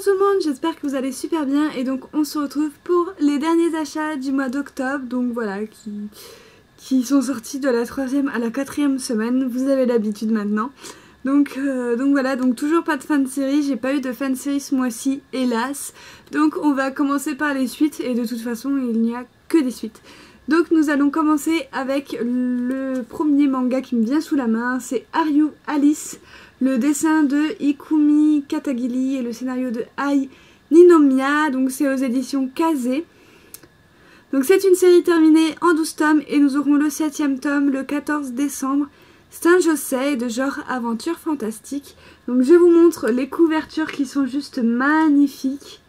tout le monde, j'espère que vous allez super bien et donc on se retrouve pour les derniers achats du mois d'octobre, donc voilà, qui sont sortis de la 3e à la 4e semaine, vous avez l'habitude maintenant. Donc voilà, donc toujours pas de fin de série, j'ai pas eu de fin de série ce mois-ci, hélas. Donc on va commencer par les suites et de toute façon il n'y a que des suites. Donc nous allons commencer avec le premier manga qui me vient sous la main, c'est Are You Alice, le dessin de Ikumi Katagiri et le scénario de Ai Ninomiya, donc c'est aux éditions Kazé. Donc c'est une série terminée en 12 tomes et nous aurons le 7e tome le 14 décembre. C'est un josei de genre aventure fantastique. Donc je vous montre les couvertures qui sont juste magnifiques.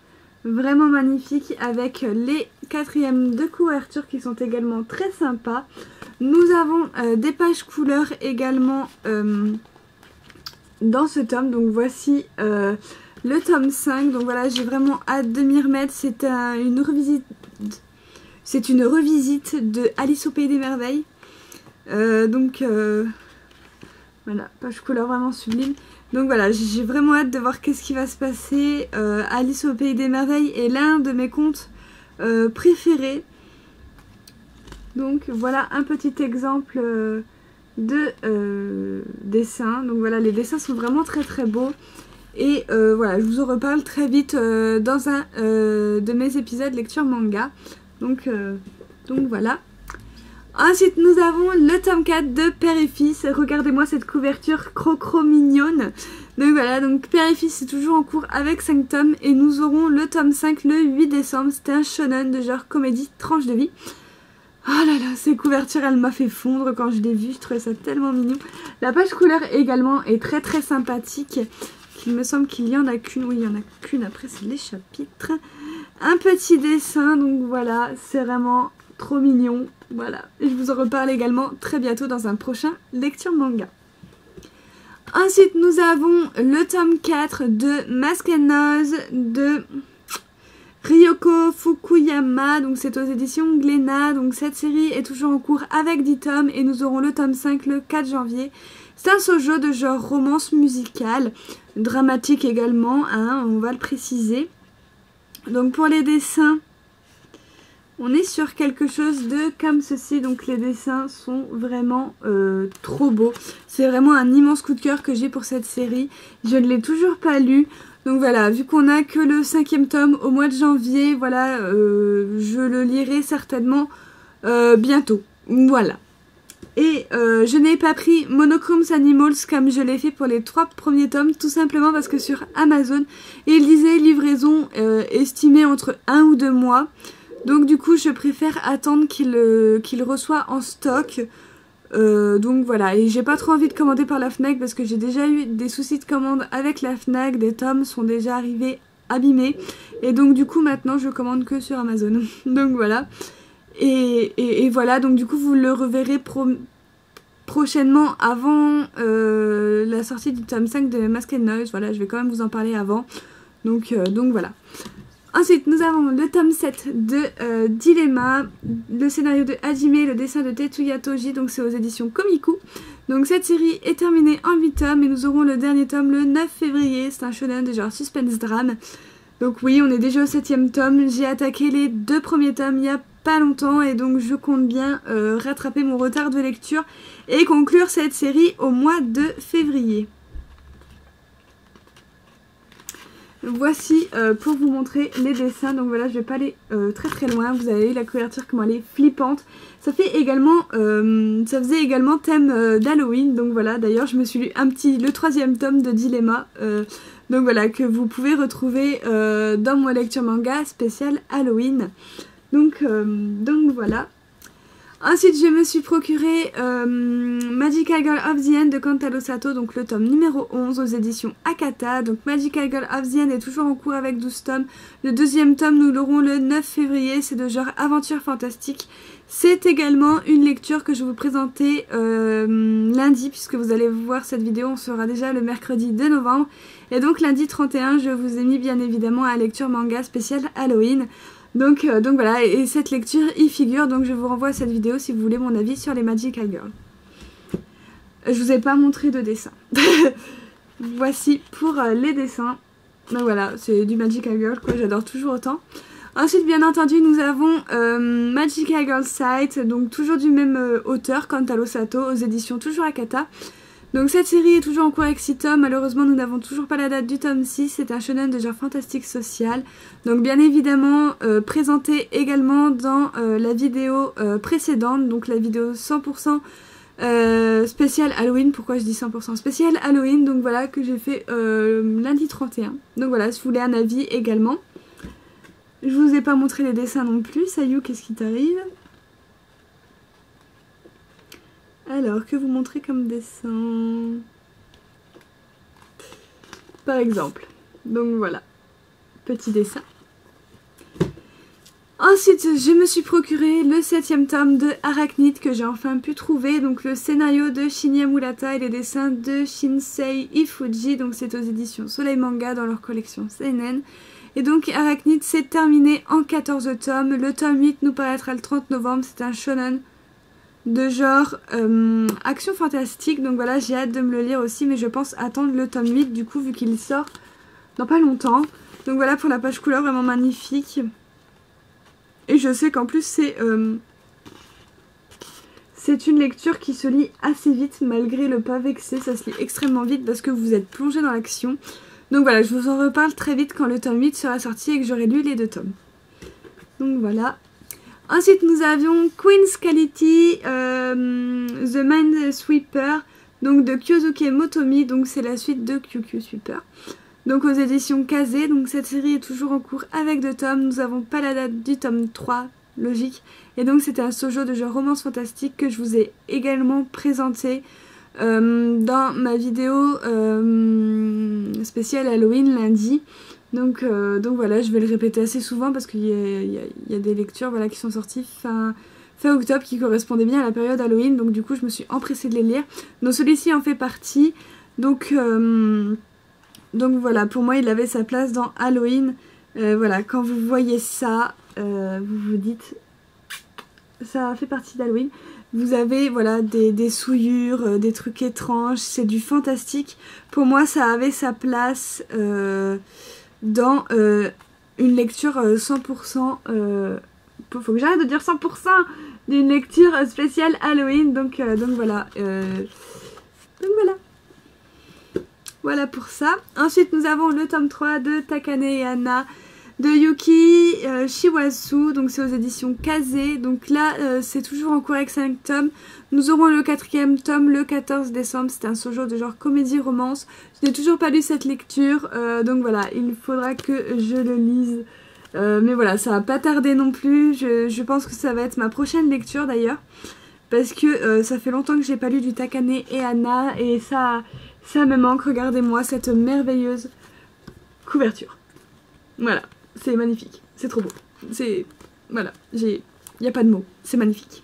Vraiment magnifiques avec les 4e de couverture qui sont également très sympas. Nous avons des pages couleurs également dans ce tome. Donc voici le tome 5. Donc voilà, j'ai vraiment hâte de m'y remettre. C'est une revisite. C'est une revisite de Alice au Pays des Merveilles. Voilà, page couleur vraiment sublime. Donc voilà, j'ai vraiment hâte de voir qu'est-ce qui va se passer. Alice au Pays des Merveilles est l'un de mes contes préférés. Donc voilà un petit exemple de dessin. Donc voilà, les dessins sont vraiment très très beaux. Et voilà, je vous en reparle très vite dans un de mes épisodes lecture manga. Donc voilà. Ensuite nous avons le tome 4 de Père et Fils. Regardez-moi cette couverture crocro mignonne. Donc voilà, donc Père et Fils c'est toujours en cours avec 5 tomes. Et nous aurons le tome 5 le 8 décembre. C'était un shonen de genre comédie tranche de vie. Oh là là, ces couvertures elle m'a fait fondre quand je l'ai vue. Je trouvais ça tellement mignon. La page couleur également est très très sympathique. Il me semble qu'il y en a qu'une. Oui, il y en a qu'une. Après c'est les chapitres. Un petit dessin, donc voilà, c'est vraiment trop mignon. Voilà, et je vous en reparle également très bientôt dans un prochain lecture manga. Ensuite, nous avons le tome 4 de Mask and Noise de Ryoko Fukuyama. Donc c'est aux éditions Glénat. Donc cette série est toujours en cours avec 10 tomes et nous aurons le tome 5 le 4 janvier. C'est un shoujo de genre romance musicale, dramatique également, hein, on va le préciser. Donc pour les dessins, on est sur quelque chose de comme ceci. Donc les dessins sont vraiment trop beaux. C'est vraiment un immense coup de cœur que j'ai pour cette série. Je ne l'ai toujours pas lu. Donc voilà, vu qu'on n'a que le 5e tome au mois de janvier, voilà, je le lirai certainement bientôt. Voilà. Et je n'ai pas pris Monochromes Animals comme je l'ai fait pour les 3 premiers tomes, tout simplement parce que sur Amazon, il disait livraison estimée entre 1 ou 2 mois. Donc du coup, je préfère attendre qu'il reçoit en stock. Donc voilà, et j'ai pas trop envie de commander par la Fnac parce que j'ai déjà eu des soucis de commande avec la Fnac. Des tomes sont déjà arrivés abîmés. Et donc du coup, maintenant, je commande que sur Amazon. Donc voilà. Et voilà, donc du coup vous le reverrez prochainement avant la sortie du tome 5 de Mask and Noise. Voilà, je vais quand même vous en parler avant. Donc voilà. Ensuite, nous avons le tome 7 de Dilemma, le scénario de Hajime, le dessin de Tetsuya Toji, donc c'est aux éditions Komiku. Donc cette série est terminée en 8 tomes et nous aurons le dernier tome le 9 février. C'est un shonen de genre suspense drame. Donc oui, on est déjà au 7e tome. J'ai attaqué les 2 premiers tomes il y a pas longtemps et donc je compte bien rattraper mon retard de lecture et conclure cette série au mois de février. Voici pour vous montrer les dessins. Donc voilà, je vais pas aller très très loin. Vous avez vu la couverture comment elle est flippante. Ça faisait également thème d'Halloween. Donc voilà, d'ailleurs je me suis lu le 3e tome de Dilemma. Donc voilà, que vous pouvez retrouver dans mon lecture manga spécial Halloween. Donc voilà. Ensuite, je me suis procuré Magical Girl of the End de Kantaro Sato, donc le tome numéro 11 aux éditions Akata. Donc Magical Girl of the End est toujours en cours avec 12 tomes. Le 2e tome, nous l'aurons le 9 février. C'est de genre aventure fantastique. C'est également une lecture que je vais vous présenter lundi, puisque vous allez voir cette vidéo, on sera déjà le mercredi 2 novembre. Et donc lundi 31, je vous ai mis bien évidemment à lecture manga spéciale Halloween. Donc voilà, et cette lecture y figure, donc je vous renvoie à cette vidéo si vous voulez mon avis sur les Magical Girls. Je vous ai pas montré de dessin. Voici pour les dessins. Donc voilà, c'est du Magical Girl quoi, j'adore toujours autant. Ensuite bien entendu nous avons Magical Girl Sight, donc toujours du même auteur, Kantaro Sato, aux éditions toujours Akata. Donc cette série est toujours en cours avec 6 tomes, malheureusement nous n'avons toujours pas la date du tome 6, c'est un shonen de genre fantastique social. Donc bien évidemment présenté également dans la vidéo précédente, donc la vidéo 100% spécial Halloween. Pourquoi je dis 100% spécial Halloween? Donc voilà, que j'ai fait lundi 31. Donc voilà, si vous voulez un avis également. Je vous ai pas montré les dessins non plus. Sayu, qu'est-ce qui t'arrive? Alors, que vous montrez comme dessin? Par exemple. Donc voilà, petit dessin. Ensuite, je me suis procuré le 7e tome de Arachnid que j'ai enfin pu trouver. Donc le scénario de Shinya Murata et les dessins de Shinsei Ifuji. Donc c'est aux éditions Soleil Manga dans leur collection Seinen. Et donc Arachnid s'est terminé en 14 tomes. Le tome 8 nous paraîtra le 30 novembre. C'est un shonen de genre action fantastique. Donc voilà, j'ai hâte de me le lire aussi. Mais je pense attendre le tome 8 du coup vu qu'il sort dans pas longtemps. Donc voilà pour la page couleur, vraiment magnifique. Et je sais qu'en plus c'est une lecture qui se lit assez vite malgré le pas vexé. Ça se lit extrêmement vite parce que vous êtes plongé dans l'action. Donc voilà, je vous en reparle très vite quand le tome 8 sera sorti et que j'aurai lu les 2 tomes. Donc voilà. Ensuite nous avions Queen's Quality, The Minesweeper, donc de Kyosuke Motomi, donc c'est la suite de QQ Sweeper. Donc aux éditions Kazé, donc cette série est toujours en cours avec 2 tomes, nous n'avons pas la date du tome 3, logique. Et donc c'était un shoujo de genre romance fantastique que je vous ai également présenté dans ma vidéo spéciale Halloween lundi. Donc voilà, je vais le répéter assez souvent parce qu'il y a des lectures voilà, qui sont sorties fin octobre qui correspondaient bien à la période Halloween. Donc du coup je me suis empressée de les lire. Donc celui-ci en fait partie. Donc voilà, pour moi il avait sa place dans Halloween. Voilà, quand vous voyez ça, vous vous dites ça fait partie d'Halloween. Vous avez voilà des souillures, des trucs étranges, c'est du fantastique. Pour moi ça avait sa place dans une lecture 100%... faut que j'arrête de dire 100% d'une lecture spéciale Halloween. Donc voilà. Voilà pour ça. Ensuite nous avons le tome 3 de Takane et Anna de Yuki Shiwasu, donc c'est aux éditions Kazé. Donc là c'est toujours en cours avec 5 tomes. Nous aurons le 4e tome le 14 décembre. C'est un shoujo de genre comédie-romance. Je n'ai toujours pas lu cette lecture, donc voilà, il faudra que je le lise. Mais voilà, ça va pas tarder non plus. Je pense que ça va être ma prochaine lecture d'ailleurs. Parce que ça fait longtemps que j'ai pas lu du Takane et Anna. Et ça me manque. Regardez-moi cette merveilleuse couverture. Voilà, c'est magnifique. C'est trop beau. C'est... Voilà, il n'y a pas de mots. C'est magnifique.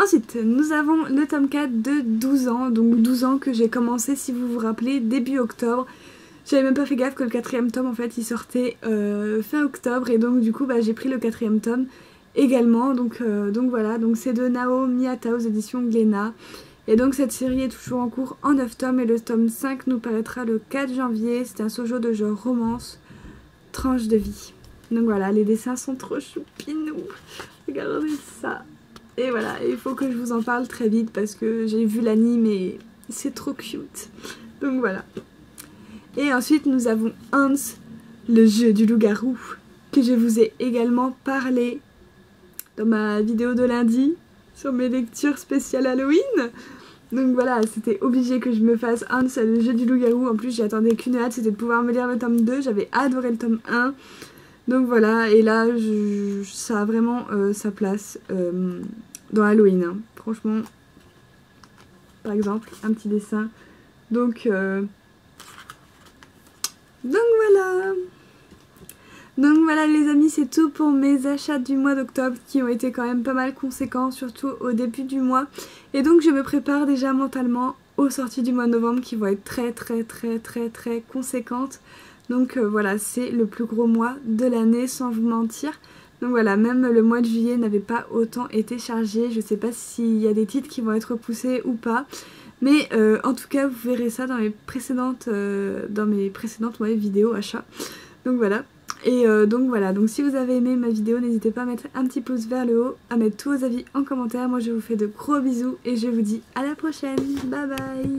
Ensuite, nous avons le tome 4 de 12 ans. Donc 12 ans que j'ai commencé, si vous vous rappelez, début octobre. J'avais même pas fait gaffe que le 4e tome en fait il sortait fin octobre. Et donc du coup bah, j'ai pris le 4e tome également. Donc voilà, donc c'est de Nao Miyata aux éditions Glénat. Et donc cette série est toujours en cours en 9 tomes. Et le tome 5 nous paraîtra le 4 janvier. C'est un shoujo de genre romance, tranche de vie. Donc voilà, les dessins sont trop choupinous. Regardez ça. Et voilà, il faut que je vous en parle très vite parce que j'ai vu l'anime et c'est trop cute. Donc voilà. Et ensuite nous avons Hans, le jeu du loup-garou, que je vous ai également parlé dans ma vidéo de lundi sur mes lectures spéciales Halloween. Donc voilà, c'était obligé que je me fasse Hans, le jeu du loup-garou. En plus j'attendais qu'une hâte, c'était de pouvoir me lire le tome 2, j'avais adoré le tome 1. Donc voilà, et là ça a vraiment sa place dans Halloween, hein. Franchement, par exemple, un petit dessin. Donc voilà les amis, c'est tout pour mes achats du mois d'octobre qui ont été quand même pas mal conséquents, surtout au début du mois. Et donc je me prépare déjà mentalement aux sorties du mois de novembre qui vont être très conséquentes. Donc voilà, c'est le plus gros mois de l'année sans vous mentir. Donc voilà, même le mois de juillet n'avait pas autant été chargé. Je sais pas s'il y a des titres qui vont être repoussés ou pas. Mais en tout cas, vous verrez ça dans mes précédentes, vidéos achats. Donc voilà. Et donc voilà, donc si vous avez aimé ma vidéo, n'hésitez pas à mettre un petit pouce vers le haut, à mettre tous vos avis en commentaire. Moi je vous fais de gros bisous et je vous dis à la prochaine. Bye bye.